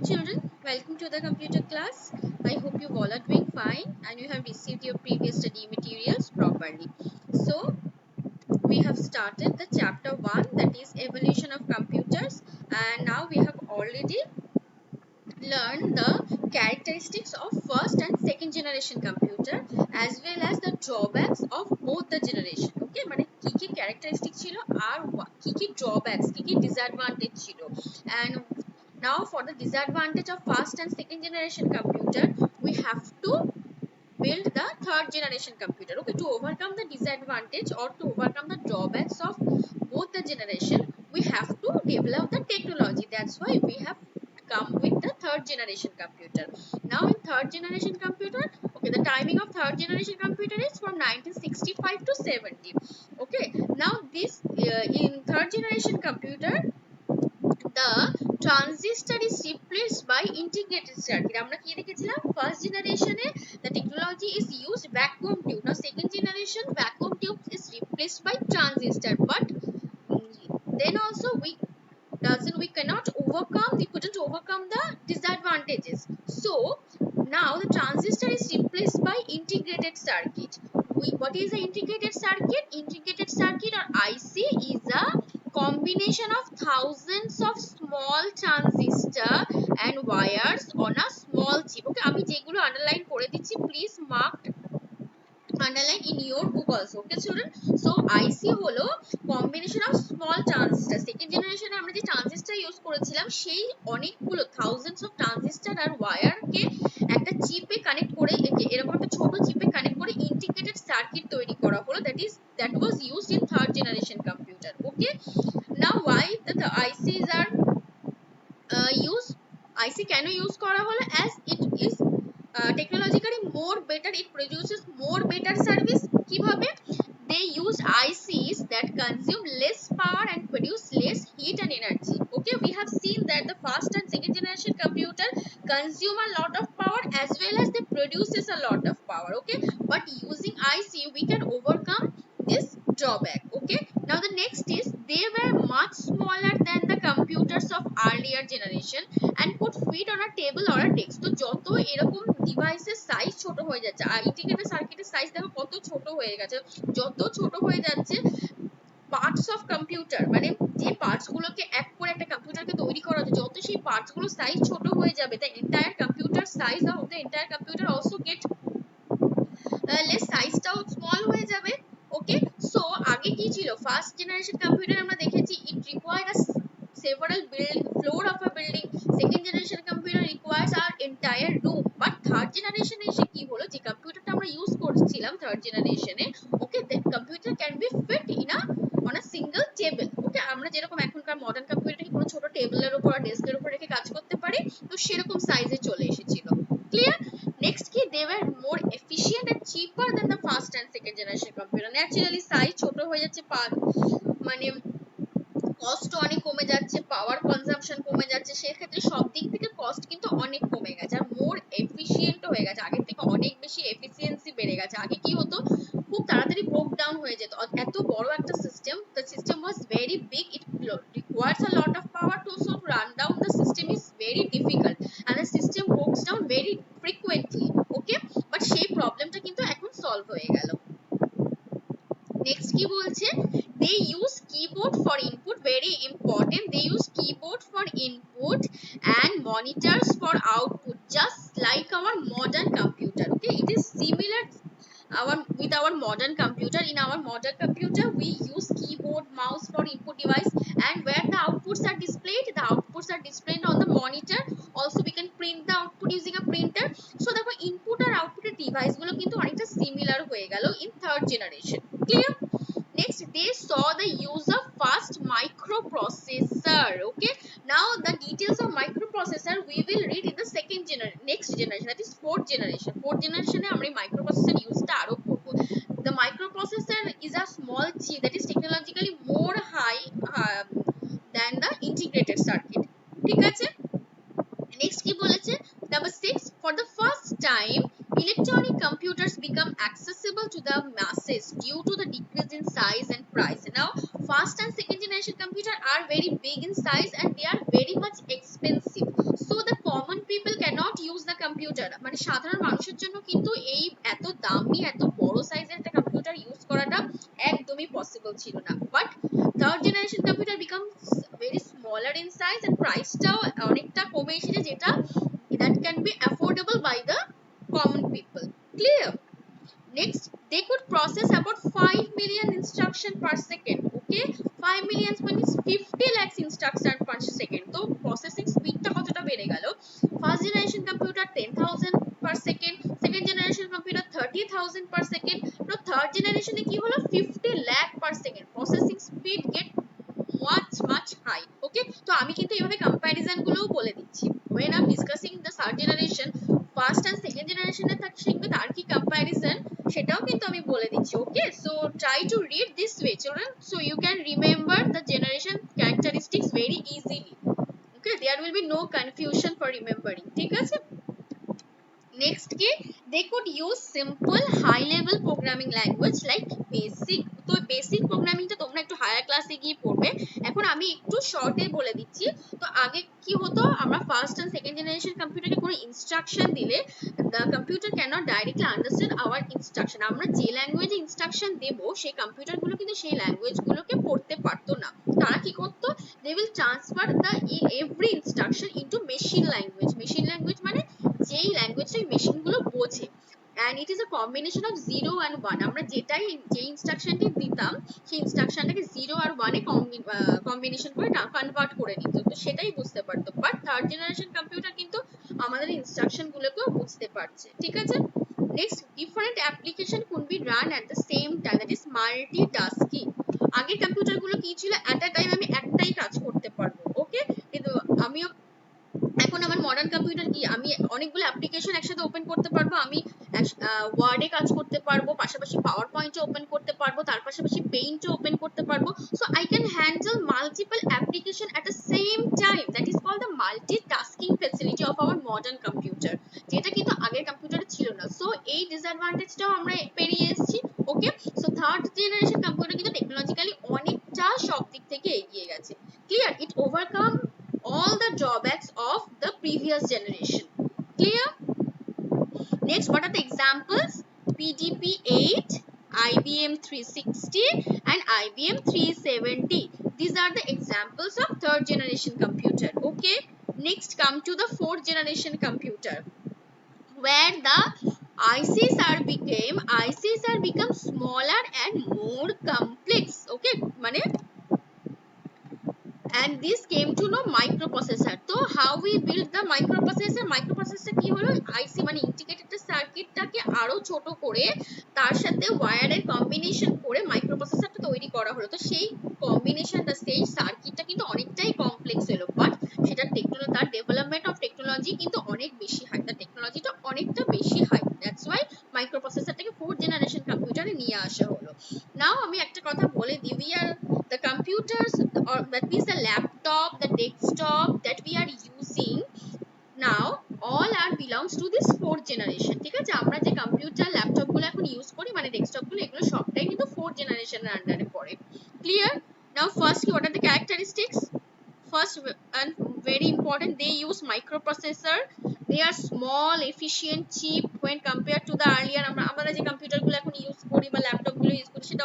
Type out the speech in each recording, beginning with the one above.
children, welcome to the computer class. I hope you all are doing fine and you have received your previous study materials properly. So, we have started the chapter 1, that is evolution of computers, and now we have already learned the characteristics of first and second generation computer as well as the drawbacks of both the generation. Okay, মানে কি কি characteristics ছিল আর কি কি drawbacks, কি কি disadvantage ছিল, and now for the disadvantage of first and second generation computer we have to build the third generation computer. Okay, to overcome the disadvantage or to overcome the drawbacks of both the generation we have to develop the technology. That's why we have come with the third generation computer. Now in third generation computer, okay, the timing of third generation computer is from 1965 to 70. Okay, now this in third generation computer the transistor is replaced by integrated circuit. আমরা কি দেখেছিলাম first generation A the technology is used vacuum tube. Now second generation vacuum tube is replaced by transistor, but then also we couldn't overcome the disadvantages. So now the transistor is replaced by integrated circuit. What is the integrated circuit? Integrated circuit or IC is a combination of thousands of small transistor and wires on a small chip. Okay, আমি যেগুলো underline করে দিচ্ছি, please mark underline in your book also. Okay children, so IC হলো combination of small transistor. Second generation এ আমরা যে transistor use করেছিলাম সেই অনেকগুলো thousands of transistor R wire কে একটা চিপে কানেক্ট করে এরকম একটা ছোট চিপে কানেক্ট করে ইন্টিগ্রেটেড সার্কিট তৈরি করা হলো, that was used in third generation computer. Okay, now why the ICs are used? IC কেন ইউজ করা হলো? as it is technologically more better, it produces more better service. কিভাবে? they use ICs that consume less power and produce less heat and energy. Okay, we have seen that the first and second generation computer consume a lot of power as well as they produces a lot of power. Okay, but using IC we can overcome this drawback. Okay, now the next is they were much smaller than the computers of earlier generation and could fit on a table or a desk. তো যত এরকম ডিভাইসের size ছোট হয়ে যাচ্ছে, আর integrated সার্কিটের size দেখো কত ছোট হয়ে গেছে, যত ছোট হয়ে যাচ্ছে পার্টস অফ কম্পিউটার, মানে যে পার্টস গুলোকে এক করে একটা কম্পিউটারকে তৈরি করা হচ্ছে, যত সেই পার্টস গুলো সাইজ ছোট হয়ে যাবে the entire computer size of the entire computer also get less, সাইজটাও স্মল হয়ে যাবে. ওকে, সো আগে কি ছিল ফার্স্ট জেনারেশন কম্পিউটার আমরা দেখেছি it required a several floor of a building. Second generation computer requires our entire room, but third generation এসে কি হলো, যে কম্পিউটারটা আমরা ইউজ করছিলাম থার্ড জেনারেশনে, ওকে, that computer can be fit in a on a single table. ওকে, আমরা যেরকম এখনকার মডার্ন কম্পিউটারকে কোনো ছোট টেবিলের উপর আর ডেস্কের উপর রেখে কাজ করতে পারি, তো সেরকম সাইজে চলে এসেছিল. ক্লিয়ার? নেক্সট কি, they were more efficient and cheaper than the first and second generation computer. Naturally size ছোট হয়ে যাচ্ছে, মানে কস্ট অনেক কমে যাচ্ছে, পাওয়ার কনজাম্পশন কমে যাচ্ছে, সেক্ষেত্রে সব দিক থেকে কস্ট কিন্তু অনেক কমে গেছে আর মোর এফিশিয়েন্ট হয়ে গেছে, আগের থেকে অনেক বেশি এফিসিয়েন্সি বেড়ে গেছে. আগে কি হতো, খুব তাড়াতাড়ি ব্রেক ডাউন হয়ে যেত, এত বড় একটা system, the system was very big, it requires a lot of power to so run down the system is very difficult and the system breaks down very frequently. Okay, but সেই প্রবলেমটা কিন্তু এখন solve হয়ে গেল. Next কি বলছে, they use keyboard for input, very important, they use keyboard for input and monitors for output, just like our modern computer. Okay, it is similar with our modern computer. In our modern computer we use keyboard, mouse for input device, and where the outputs are displayed on the monitor. Also we can print the output using a printer. So দেখো input আর output এর device গুলো কিন্তু অনেকটা similar হয়ে গেল in third generation. Clear? Next, they saw the use of fast microprocessor. Okay, now the details of microprocessor we will read in the next generation, that is fourth generation. Fourth generation এ আমরা microprocessor use টা আরো করব. The microprocessor is a small chip that is technologically more high than the integrated circuit. ঠিক আছে? Next কি বলেছে, number 6, for the first time electronic computers become accessible to the masses due to the decrease in size and price. Now first and second generation computer are very big in size and they are very much expensive, so the computer মানে সাধারণ মানুষের জন্য কিন্তু এই এত দামি এত বড় সাইজের একটা কম্পিউটার ইউজ করাটা একদমই পসিবল ছিল না। But third generation computer becomes very smaller in size and প্রাইসটাও অনেকটা কমে এসেছে, যেটা that can be affordable by the common people. Clear? Next, they could process about 5 million instruction per second. Okay, 5 million means 50 lakhs instruction per second. So processing speed টা কতটা বেড়ে গেল? First generation computer 10,000 per second, second generation computer 30,000 per second. তো third generation এ কি হলো 50 lakh per second. Processing speed get much high. Okay, তো আমি কিন্তু এইভাবে কম্প্যারিজন গুলোও বলে দিচ্ছি when I'm discussing the third generation, first and second generation এর সঙ্গে তার কি কম্প্যারিজন সেটাও কিন্তু আমি বলে দিচ্ছি। Okay, so try to read this way children, so you can remember the generation characteristics very easily. Okay, there will be no confusion for remembering. ঠিক আছে, next কি they could use simple high level programming language like basic. তো basic প্রোগ্রামিংটা তোমরা একটু higher ক্লাসে গিয়ে পড়বে, এখন আমি একটু শর্টে বলে দিচ্ছি। তো আগে কি হতো, আমরা ফার্স্ট এন্ড সেকেন্ড জেনারেশন কম্পিউটারকে কোনো ইনস্ট্রাকশন দিলে the computer cannot directly understand our instruction. আমরা যে ল্যাঙ্গুয়েজে ইনস্ট্রাকশন দেব সেই কম্পিউটারগুলো কিন্তু সেই ল্যাঙ্গুয়েজগুলোকে পড়তে পারতো না। তারা কি করতো, they will transfer the every instruction into machine language. machine language মানে যেই ল্যাঙ্গুয়েজটা মেশিনগুলো বোঝে, and it is a combination of 0 and 1. আমরা যেটাই যে ইনস্ট্রাকশনটি দিতাম সেই ইনস্ট্রাকশনটাকে 0 আর 1 এ কম্বিনেশন করে কনভার্ট করে নিত, তো সেটাই বুঝতে পারতো। বাট থার্ড জেনারেশন কম্পিউটার কিন্তু আমাদের ইনস্ট্রাকশন গুলোকেও বুঝতে পারছে। ঠিক আছে, next different application could be run at the same time, that is multitasking. আগের কম্পিউটার গুলো কি ছিল, এট আ টাইম আমি একটাই কাজ করতে পারবো। ওকে, কিন্তু আমিও এখন আমার মডার্ন কম্পিউটার কি আমি অনেকগুলো অ্যাপ্লিকেশন একসাথে ওপেন করতে পারবো, আমি ওয়ার্ডে কাজ করতে পারবো, পাশাপাশি পাওয়ার পয়েন্টে ওপেন করতে পারবো, তার পাশাপাশি পেইন্টে ওপেন করতে পারবো। So I can handle multiple application at the same time, that is called the multitasking facility of our modern computer, যেটা কিন্তু আগের কম্পিউটারে ছিল না। সো এই ডিসঅ্যাডভান্টেজটাও আমরা পেরিয়ে এসেছি। ওকে, সো থার্ড জেনারেশন কম্পিউটার কিন্তু টেকনোলজিক্যালি অনেকটা সব দিক থেকে এগিয়ে গেছে। Clear? It overcome all the drawbacks of the previous generation. Clear? Next, what are the examples? PDP-8, IBM 360 and IBM 370. These are the examples of third generation computer. Okay, next come to the fourth generation computer, where the ICs are become smaller and more complex. Okay, মানে and this came to know microprocessor. So how we build the microprocessor কি হলো, আইসি মানে integrated সার্কিটটাকে আরো ছোট করে তার সাথে ওয়্যারের combination করে মাইক্রোপ্রসেসরটা তৈরি করা হলো। তো সেই কম্বিনেশনটা সেই সার্কিটটা কিন্তু অনেকটাই কমপ্লেক্স হলো, বাট সেটা টেকনোলজি, তার ডেভেলপমেন্ট অফ টেকনোলজি কিন্তু অনেক বেশি হাই, তার টেকনোলজিটা অনেকটা বেশি হাই, দ্যাটস ওয়াই মাইক্রোপ্রসেসরটাকে ফোর্থ জেনারেশন কম্পিউটারে নিয়ে আসা হলো। নাও আমি একটা কথা বলে দিই, we are the computers, or that means the laptop, the desktop that we are using now, all are belongs to this fourth generation. ঠিক আছে, আমরা যে কম্পিউটার ল্যাপটপ গুলো এখন ইউজ করি মানে ডেস্কটপ গুলো, এগুলো সবটাই কিন্তু ফোর্থ জেনারেশনের আন্ডারে পড়ে। ক্লিয়ার? নাও ফার্স্ট কি, what are the characteristics? First and very important, they use microprocessor. They are small, efficient, cheap when compared to the earlier আমরা যে কম্পিউটার গুলো এখন ইউজ করি বা ল্যাপটপ গুলো ইউজ করি, সেটা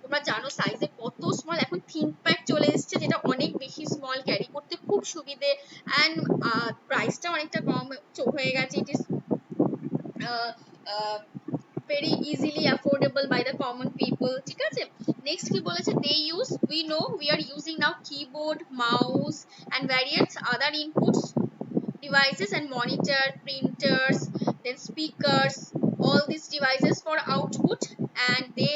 তোমরা জানো সাইজে কত স্মল। এখন থিংকপ্যাড চলে এসেছে যেটা অনেক বেশি স্মল, ক্যারি করতে খুব সুবিধে, এন্ড প্রাইসটা অনেকটা কম হয়ে গেছে। It is very easily affordable by the common people. ঠিক আছে, নেক্সট কি বলেছে, they use, we know we are using now keyboard, mouse and various other inputs devices and monitor, printers, then speakers, all these devices for output, and they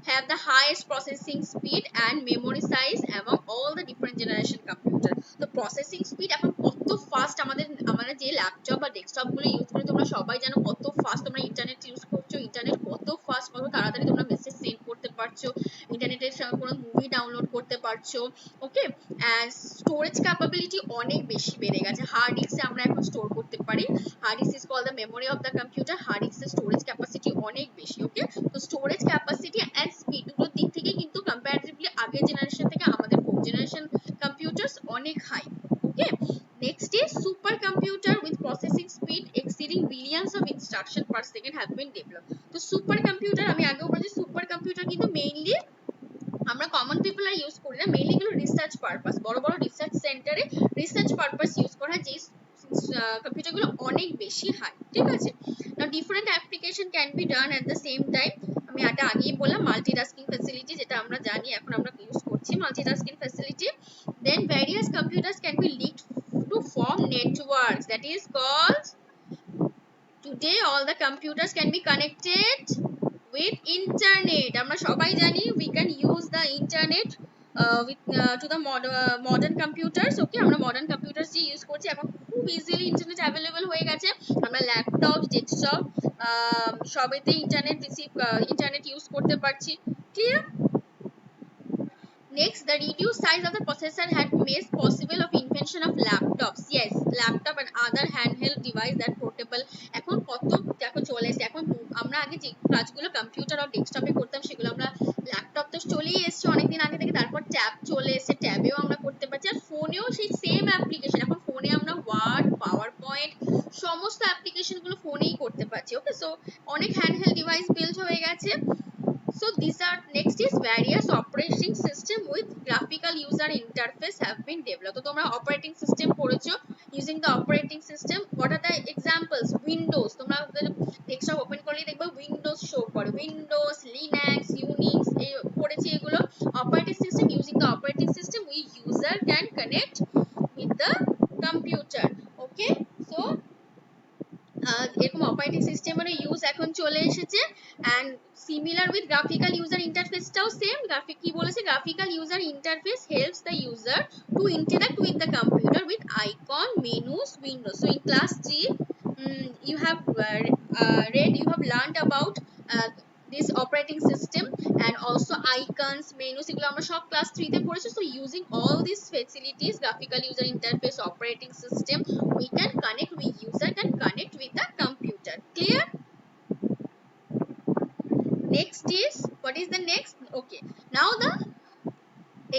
have the highest processing speed and memory size among all the different generation computer. The processing speed এখন কত fast, আমরা যে laptop বা desktop গুলো use করি তোমরা সবাই জানো কত ফাস্ট তোমরা ইন্টারনেট ইউজ করছো, ইন্টারনেট কত ফাস্ট, কত তাড়াতাড়ি তোমরা মেসেজ সেন্ড করতে পারছো, ইন্টারনেটের সঙ্গে কোনো মুভি ডাউনলোড করতে পারছো। ওকে, এন্ড স্টোরেজ ক্যাপাবিলিটি অনেক বেশি বেড়ে গেছে, হার্ড ডিস্কে আমরা এখন স্টোর করতে পারি। Hard disk is called the memory of the computer. Hard ডিস্কের স্টোরেজ ক্যাপাসিটি অনেক বেশি। ওকে, তো স্টোরেজ ক্যাপাসিটি এন্ড স্পিড দুটোর দিক থেকে কিন্তু কম্পারেটিভলি আগের জেনারেশন থেকে আমাদের ফোর্থ জেনারেশন কম্পিউটার্স অনেক high. Okay, next is supercomputer with processing speed exceeding processing billions of instruction per second have been developed. তো সুপার কম্পিউটার আমি আগেও বলেছি, সুপার কম্পিউটার কিন্তু মেইনলি আমরা কমন পিপল আর ইউজ করি না, মেইনলি এগুলো রিসার্চ পারপাস, বড় বড় রিসার্চ সেন্টারে রিসার্চ পারপাস ইউজ করা হয়, যে কম্পিউটারগুলো অনেক বেশি হাই, ঠিক আছে। Now different application can be done at the same time. আমি এটা আগেই বললাম, মাল্টিটাস্কিং ফ্যাসিলিটি, যেটা আমরা জানি এখন আমরা ইউজ করছি multitasking facility. Then various computers can be linked to form networks, that is called, today all the computers can be connected with internet. আমরা সবাই জানি we can use the internet to the modern computers. Okay, আমরা modern computers যে use করছি এখন খুব easily internet available হয়ে গেছে। আমরা ল্যাপটপ, ডেস্কটপ সবেতে ইন্টারনেট ইউজ করতে পারছি। Clear? Next, the reduced size of the processor had made possible of invention of laptops. Yes, laptop and other handheld device that portable. এখন কত দেখো চলে এসেছে, এখন আমরা আগে যে কাজগুলো কম্পিউটার আর ডেস্কটপে করতাম সেগুলো আমরা ল্যাপটপ তো চলেই এসেছে অনেকদিন আগে থেকে, তারপর ট্যাব চলে এসেছে, ট্যাবেও আমরা করতে পারছি, আর ফোনেও সেই সেম অ্যাপ্লিকেশন, এখন ফোনে আমরা ওয়ার্ড, পাওয়ার পয়েন্ট সমস্ত অ্যাপ্লিকেশন গুলো ফোনেই করতে পারছি। ওকে, সো অনেক হ্যান্ডহেল্ড ডিভাইস বিল্ড হয়ে গেছে। So these are, next is various operating system with graphical user interface have been developed. তো তোমরা operating system পড়েছো, using the operating system, what are the examples? Windows, তোমরা ডেস্কটপ ওপেন করলেই দেখবে Windows show করে, Windows, Linux, Unix এই পড়েছি এগুলো। operating system, using the operating system we user can connect with the computer. Okay, so এরকম operating সিস্টেমের use এখন চলে এসেছে। And similar with graphical user ইন্টারফেসটাও সেম। গ্রাফিক কি বলেছে, graphical user interface helps the user to interact with the computer with icon, menus, windows. So in class 3 you have learned about this operating system and also icons, menus, এগুলো আমরা সব class 3 তে পড়েছি। so using all these facilities, graphical user interface, operating system, we can connect, user can connect with the computer. Clear? Next is, what is the next? Okay, now the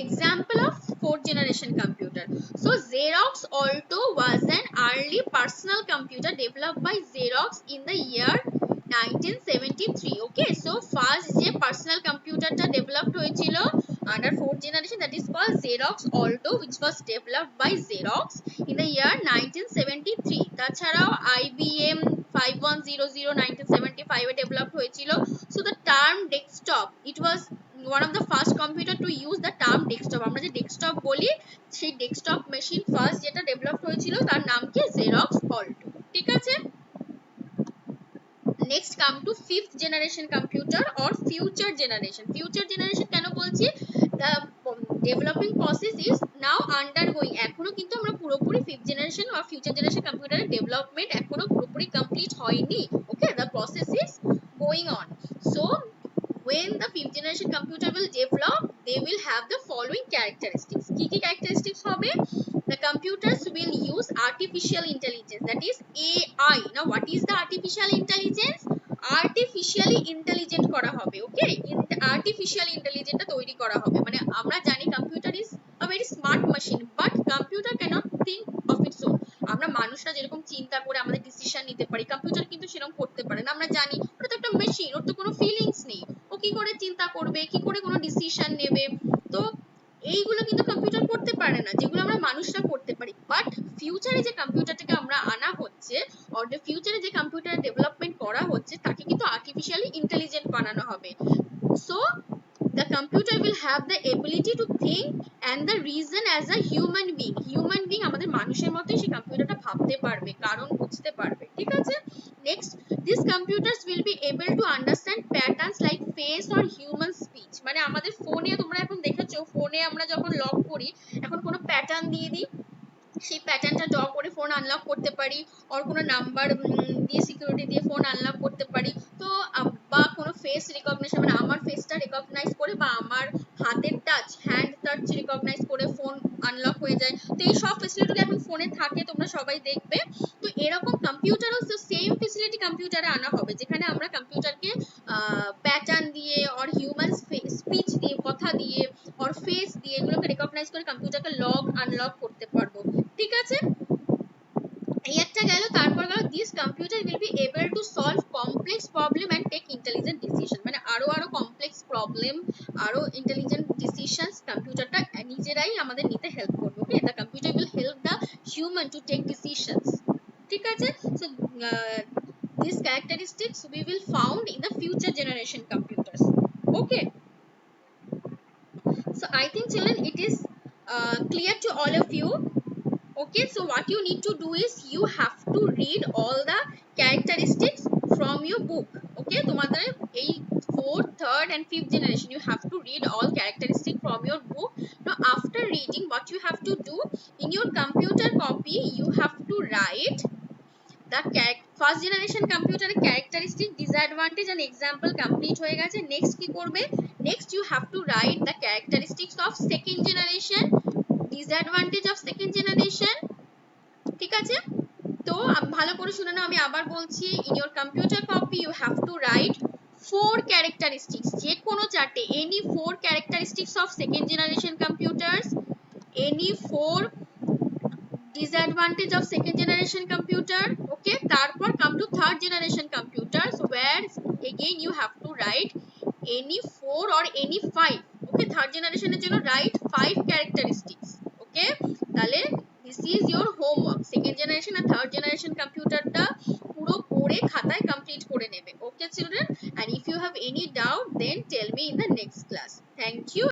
example of fourth generation computer. So Xerox Alto was an early personal computer developed by Xerox in the year 1973. Okay, so first যে personal computer টা developed হয়েছিল under fourth generation, that is called Xerox Alto, which was developed by Xerox in the year 1973. তাছাড়াও IBM 5100 1975 এ developed হয়েছিল। So the term desktop, it was one of the first computer to use the term desktop. আমরা যে desktop বলি সেই desktop machine first যেটা develop হয়েছিল তার নাম কি, Xerox Alto। ঠিক আছে, next come to fifth generation computer or future generation. future generation কেন বলছি, the developing process is now undergoing, এখনো কিন্তু আমরা পুরোপুরি fifth generation or future generation computer development এখনো পুরোপুরি complete হয়নি। okay, the process is going on. So when the fifth generation computer will develop, they will have the following characteristics. কি কি characteristics হবে, the computers will use artificial intelligence, that is AI. Now what is the artificial intelligence? artificially intelligent করা হবে। okay, artificial intelligent টা তৈরি করা হবে, মানে আমরা জানি computer is a very smart machine, but computer cannot think of its own. আমরা মানুষরা যেরকম চিন্তা করে আমাদের ডিসিশন নিতে পারি, কম্পিউটার কিন্তু সেরকম করতে পারে না। আমরা জানি ওটা তো একটা মেশিন, ওর তো কোনো ফিলিংস নেই, ও কি করে চিন্তা করবে, কি করে কোনো ডিসিশন নেবে। তো এইগুলো কিন্তু কম্পিউটার করতে পারে না, যেগুলো আমরা মানুষরা করতে পারি। বাট ফিউচারে যে কম্পিউটারটাকে আমরা আনা হচ্ছে, অর দ্য ফিউচারে যে কম্পিউটার ডেভেলপমেন্ট করা হচ্ছে, তাকে কিন্তু আর্টিফিশিয়ালি ইন্টেলিজেন্ট বানানো হবে। So the computer will have the ability to think and the reason as a human being. human being আমাদের মানুষের মতোই সেই কম্পিউটারটা ভাবতে পারবে, কারণ বুঝতে পারবে। ঠিক আছে, next, these computers will be able to understand patterns like face or human speech. মানে আমাদের ফোনে তোমরা এখন দেখেছো, ফোনে আমরা যখন লক করি এখন কোনো প্যাটার্ন দিয়ে দিই, সেই প্যাটার্নটা ড্র করে ফোন আনলক করতে পারি, আর কোনো নাম্বার দিয়ে সিকিউরিটি দিয়ে ফোন আনলক করতে পারি। তো বা কোনো ফেস রিকগনিশন, মানে আমার ফেসটা রিকগনাইজ করে বা আমার হাতের টাচ, হ্যান্ড টাচ রিকগনাইজ করে ফোন আনলক হয়ে যায়। তো এই সব ফেসিলিটি এখন ফোনে থাকে, তোমরা সবাই দেখবে। তো এরকম কম্পিউটারও সেম ফেসিলিটি কম্পিউটারে আনা হবে, যেখানে আমরা কম্পিউটারকে প্যাটার্ন দিয়ে আর হিউম্যান স্পিচ দিয়ে, কথা দিয়ে আর ফেস দিয়ে এগুলোকে রিকগনাইজ করে কম্পিউটারকে লক আনলক করতে পারবো। ঠিক আছে, এই একটা গেল। তারপর গেল this computer will be able to solve complex problem and take intelligent decision. মানে আরো complex problem, আরো intelligent decisions কম্পিউটারটা নিজেরাই আমাদের নিতে হেল্প করবে। ওকে, the computer will help the human to take decisions. ঠিক আছে? So these characteristics we will found in the future generation computers. Okay, so I think children it is clear to all of you. Okay, so what you need to do is you have to read all the characteristics from your book. Okay, তোমাদের এই 4th, 3rd and 5th generation you have to read all characteristics from your book. Now after reading, what you have to do in your computer copy, you have to write the first generation computer characteristic, disadvantage and example complete হয়ে গেছে। next কি করবে, next you have to write the characteristics of second generation, disadvantage of second generation। ঠিক আছে, তো ভালো করে শুনে নাও, আমি আবার বলছি, in your computer copy you have to write 4 characteristics, যে কোনো চারটে, any 4 characteristics of second generation computers, any 4 disadvantage of second generation computer. Okay, তারপর come to third generation computers where again you have to write any 4 or any 5. Okay, third generation এর জন্য write 5 characteristics. Okay, তাহলে this is your homework, second generation R third generation কম্পিউটারটা পুরো পড়ে খাতায় complete করে নেবে। Okay children, and if you have any doubt then tell me in the next class. Thank you.